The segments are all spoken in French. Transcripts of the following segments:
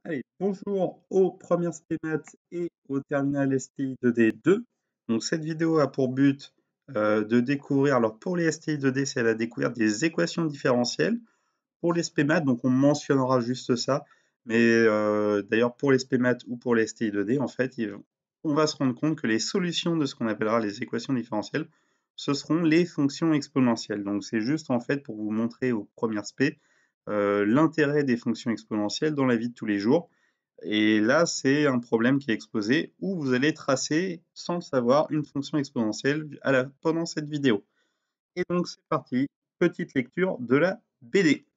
Allez, bonjour aux premières SPMAT et au terminal STI 2D 2. Donc cette vidéo a pour but de découvrir, alors pour les STI 2D, c'est la découverte des équations différentielles. Pour les SPMAT, donc on mentionnera juste ça, mais d'ailleurs pour les SPMAT ou pour les STI 2D, en fait, on va se rendre compte que les solutions de ce qu'on appellera les équations différentielles, ce seront les fonctions exponentielles. Donc c'est juste en fait pour vous montrer aux premières SP l'intérêt des fonctions exponentielles dans la vie de tous les jours. Et là, c'est un problème qui est exposé où vous allez tracer, sans le savoir, une fonction exponentielle pendant cette vidéo. Et donc, c'est parti, petite lecture de la BD.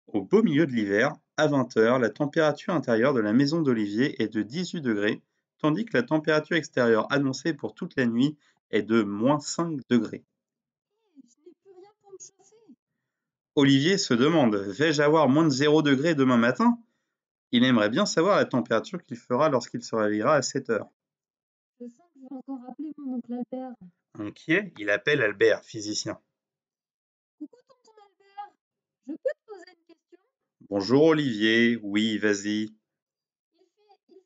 Au beau milieu de l'hiver, à 20 h, la température intérieure de la maison d'Olivier est de 18 degrés, tandis que la température extérieure annoncée pour toute la nuit est de -5 degrés. Je n'ai plus rien pour me chauffer. Olivier se demande, vais-je avoir moins de 0 degrés demain matin? Il aimerait bien savoir la température qu'il fera lorsqu'il se réveillera à 7 h. Je sens que je vais encore appeler mon oncle Albert. Inquiet, il appelle Albert, physicien. Coucou tonton Albert, je peux te poser une question? Bonjour Olivier, oui, vas-y. Il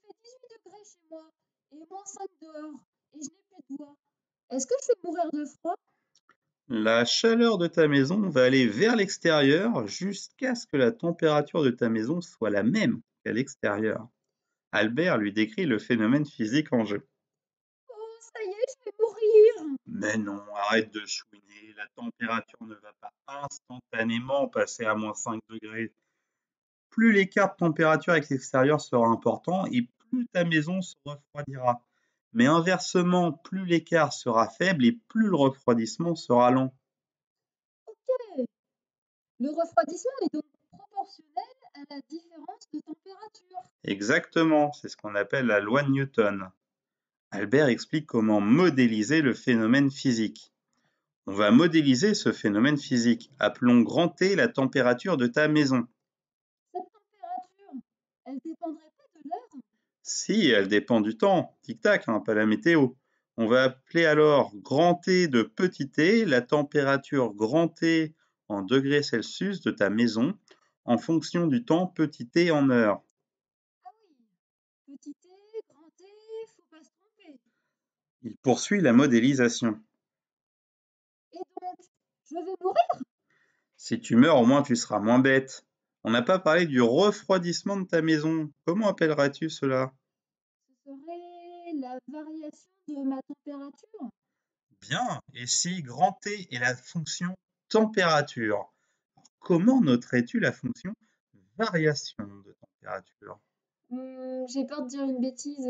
fait 18 degrés chez moi et -5 dehors et je n'ai plus de voix. Est-ce que je vais mourir de froid? La chaleur de ta maison va aller vers l'extérieur jusqu'à ce que la température de ta maison soit la même qu'à l'extérieur. Albert lui décrit le phénomène physique en jeu. Oh, ça y est, je vais mourir! Mais non, arrête de chouiner, la température ne va pas instantanément passer à -5 degrés. Plus l'écart de température avec l'extérieur sera important et plus ta maison se refroidira. Mais inversement, plus l'écart sera faible et plus le refroidissement sera lent. Ok, le refroidissement est donc proportionnel à la différence de température. Exactement, c'est ce qu'on appelle la loi de Newton. Albert explique comment modéliser le phénomène physique. On va modéliser ce phénomène physique. Appelons grand T la température de ta maison. Cette température, elle dépendrait pas de l'heure? Si, elle dépend du temps, tic-tac, hein, pas la météo. On va appeler alors grand T de petit t la température grand T en degrés Celsius de ta maison en fonction du temps petit t en heures. Ah oui, petit t, grand T, faut pas se tromper. Il poursuit la modélisation. Et donc, je vais mourir? Si tu meurs, au moins tu seras moins bête. On n'a pas parlé du refroidissement de ta maison. Comment appelleras-tu cela? Ce serait la variation de ma température? Bien, et si grand T est la fonction température, comment noterais-tu la fonction variation de température? J'ai peur de dire une bêtise.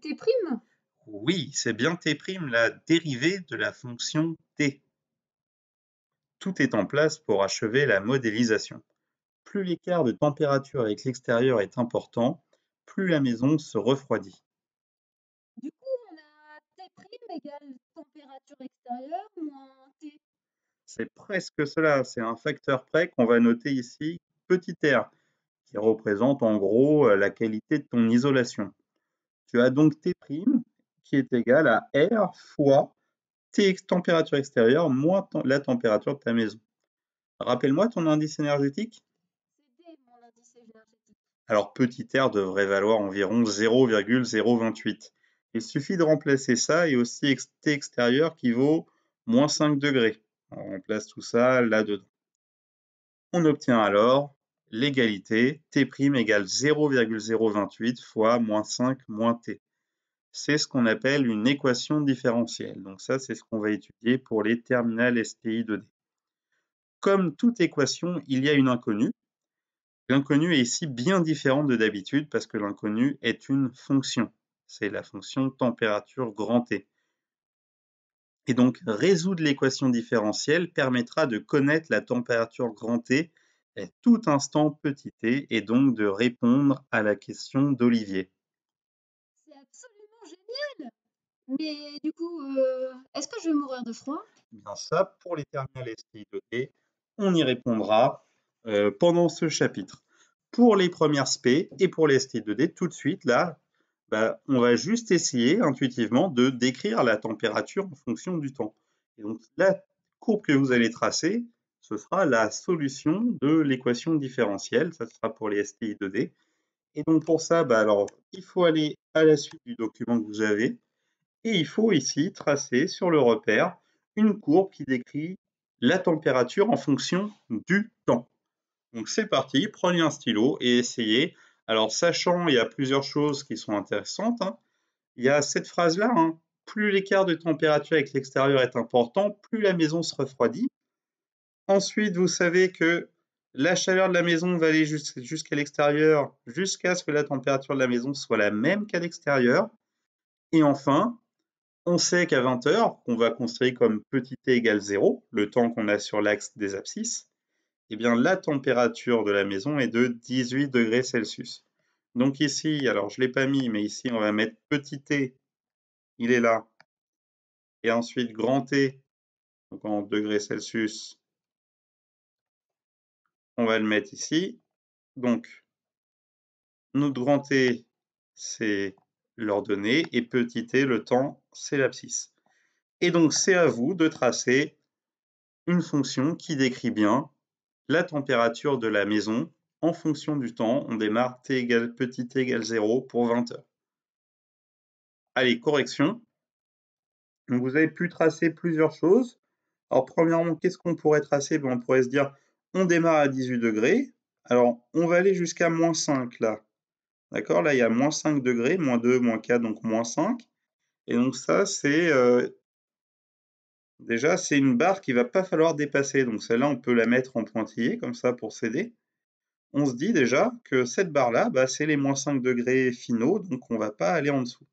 T prime? Oui, c'est bien T', la dérivée de la fonction T. Tout est en place pour achever la modélisation. Plus l'écart de température avec l'extérieur est important, plus la maison se refroidit. Du coup, on a T prime égale température extérieure moins T. C'est presque cela, c'est un facteur près qu'on va noter ici petit r, qui représente en gros la qualité de ton isolation. Tu as donc T' qui est égal à R fois T température extérieure moins la température de ta maison. Rappelle-moi ton indice énergétique. C'est D mon indice énergétique. Alors petit r devrait valoir environ 0,028. Il suffit de remplacer ça et aussi T extérieur qui vaut -5 degrés. On remplace tout ça là-dedans. On obtient alors l'égalité T' égale 0,028 fois -5 moins T. C'est ce qu'on appelle une équation différentielle. Donc ça, c'est ce qu'on va étudier pour les terminales STI 2D. Comme toute équation, il y a une inconnue. L'inconnu est ici bien différent de d'habitude parce que l'inconnu est une fonction. C'est la fonction température grand T. Et donc, résoudre l'équation différentielle permettra de connaître la température grand T à tout instant petit t et donc de répondre à la question d'Olivier. C'est absolument génial! Mais du coup, est-ce que je vais mourir de froid? Bien ça, pour les terminales STI 2D, on y répondra pendant ce chapitre. Pour les premières SP et pour les STI 2D, tout de suite, là, on va juste essayer intuitivement de décrire la température en fonction du temps. Et donc, la courbe que vous allez tracer, ce sera la solution de l'équation différentielle. Ça sera pour les STI 2D. Et donc pour ça, alors, il faut aller à la suite du document que vous avez et il faut ici tracer sur le repère une courbe qui décrit la température en fonction du temps. Donc c'est parti, prenez un stylo et essayez. Alors sachant, il y a plusieurs choses qui sont intéressantes, hein. Il y a cette phrase-là, hein, plus l'écart de température avec l'extérieur est important, plus la maison se refroidit. Ensuite, vous savez que la chaleur de la maison va aller jusqu'à l'extérieur, jusqu'à ce que la température de la maison soit la même qu'à l'extérieur. Et enfin, on sait qu'à 20 heures, qu'on va considérer comme petit t égale 0, le temps qu'on a sur l'axe des abscisses, eh bien la température de la maison est de 18 degrés Celsius. Donc ici, alors je ne l'ai pas mis, mais ici on va mettre petit t, il est là, et ensuite grand T, donc en degrés Celsius, on va le mettre ici. Donc, notre grand T, c'est l'ordonnée, et petit t, le temps, c'est l'abscisse. Et donc, c'est à vous de tracer une fonction qui décrit bien la température de la maison en fonction du temps. On démarre t égale petit t égale 0 pour 20 heures. Allez, correction. Donc, vous avez pu tracer plusieurs choses. Alors, premièrement, qu'est-ce qu'on pourrait tracer? On pourrait se dire, on démarre à 18 degrés. Alors, on va aller jusqu'à moins 5 là. D'accord? Là, il y a moins 5 degrés, moins 2, moins 4, donc moins 5. Et donc ça, c'est déjà, c'est une barre qu'il ne va pas falloir dépasser. Donc celle-là, on peut la mettre en pointillé, comme ça, pour s'aider. On se dit déjà que cette barre-là, c'est les moins 5 degrés finaux, donc on ne va pas aller en dessous.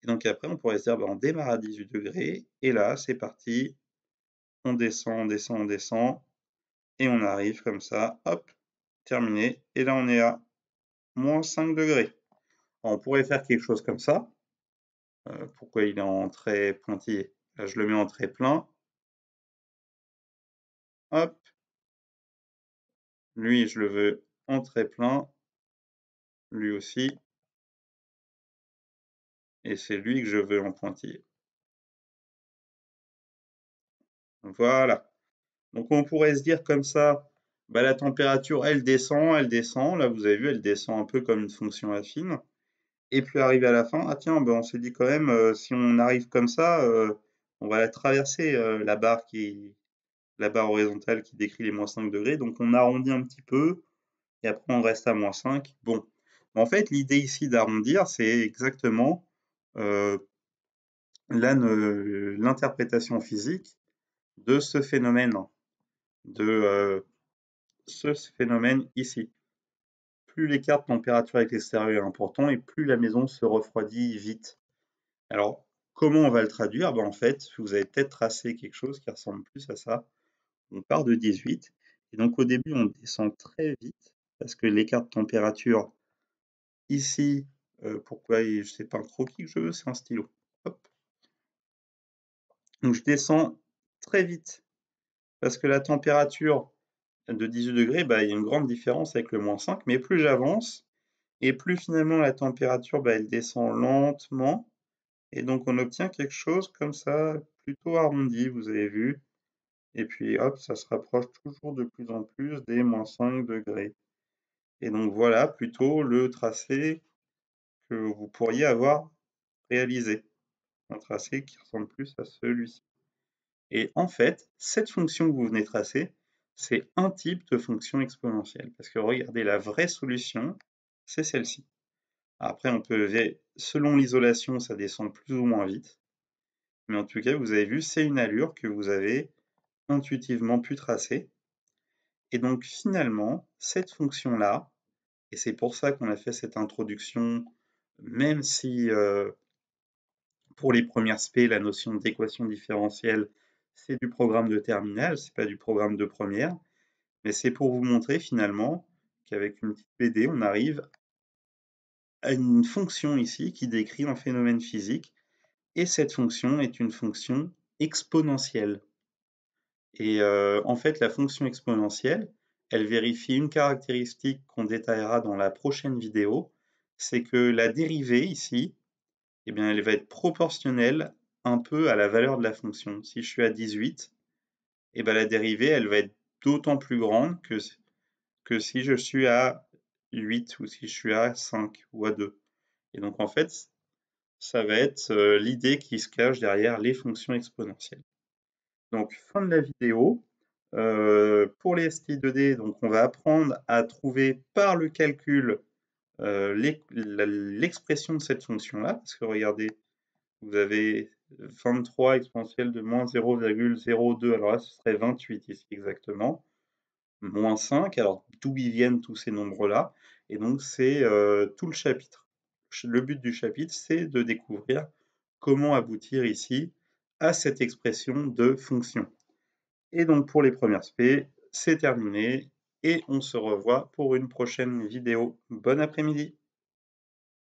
Et donc après, on pourrait se dire, on démarre à 18 degrés, et là, c'est parti. On descend, on descend, on descend, et on arrive comme ça, hop, terminé. Et là, on est à moins 5 degrés. Alors, on pourrait faire quelque chose comme ça. Pourquoi il est en trait pointillé? Là, je le mets en trait plein. Hop. Lui, je le veux en trait plein. Lui aussi. Et c'est lui que je veux en pointillé. Voilà. Donc, on pourrait se dire comme ça, la température, elle descend, elle descend. Là, vous avez vu, elle descend un peu comme une fonction affine. Et puis, arrivé à la fin, ah tiens, on s'est dit quand même, si on arrive comme ça, on va traverser la barre horizontale qui décrit les moins 5 degrés. Donc, on arrondit un petit peu. Et après, on reste à moins 5. Bon. En fait, l'idée ici d'arrondir, c'est exactement l'interprétation physique de ce phénomène, ici. Plus l'écart de température avec l'extérieur est important et plus la maison se refroidit vite. Alors, comment on va le traduire? En fait, vous avez peut-être tracé quelque chose qui ressemble plus à ça. On part de 18, et donc au début, on descend très vite, parce que l'écart de température, ici, pourquoi c'est pas un croquis que je veux, c'est un stylo. Hop. Donc je descends très vite, parce que la température de 18 degrés, il y a une grande différence avec le moins 5, mais plus j'avance, et plus finalement la température, elle descend lentement, et donc on obtient quelque chose comme ça, plutôt arrondi, vous avez vu. Et puis hop, ça se rapproche toujours de plus en plus des moins 5 degrés. Et donc voilà plutôt le tracé que vous pourriez avoir réalisé. Un tracé qui ressemble plus à celui-ci. Et en fait, cette fonction que vous venez tracer, c'est un type de fonction exponentielle. Parce que regardez, la vraie solution, c'est celle-ci. Après, on peut, selon l'isolation, ça descend plus ou moins vite. Mais en tout cas, vous avez vu, c'est une allure que vous avez intuitivement pu tracer. Et donc finalement, cette fonction-là, et c'est pour ça qu'on a fait cette introduction, même si pour les premières spé, la notion d'équation différentielle, c'est du programme de terminale, c'est pas du programme de première, mais c'est pour vous montrer finalement qu'avec une petite BD, on arrive à une fonction ici qui décrit un phénomène physique, et cette fonction est une fonction exponentielle. Et en fait, la fonction exponentielle, elle vérifie une caractéristique qu'on détaillera dans la prochaine vidéo, c'est que la dérivée ici, elle va être proportionnelle un peu à la valeur de la fonction. Si je suis à 18, la dérivée, elle va être d'autant plus grande que si je suis à 8 ou si je suis à 5 ou à 2. Et donc en fait, ça va être l'idée qui se cache derrière les fonctions exponentielles. Donc fin de la vidéo. Pour les STI2D, donc on va apprendre à trouver par le calcul l'expression de cette fonction-là, parce que regardez, vous avez 23 exponentielle de moins 0,02, alors là ce serait 28 ici exactement, moins 5, alors d'où ils viennent tous ces nombres-là, et donc c'est tout le chapitre. Le but du chapitre, c'est de découvrir comment aboutir ici à cette expression de fonction. Et donc pour les premières spé, c'est terminé, et on se revoit pour une prochaine vidéo. Bon après-midi!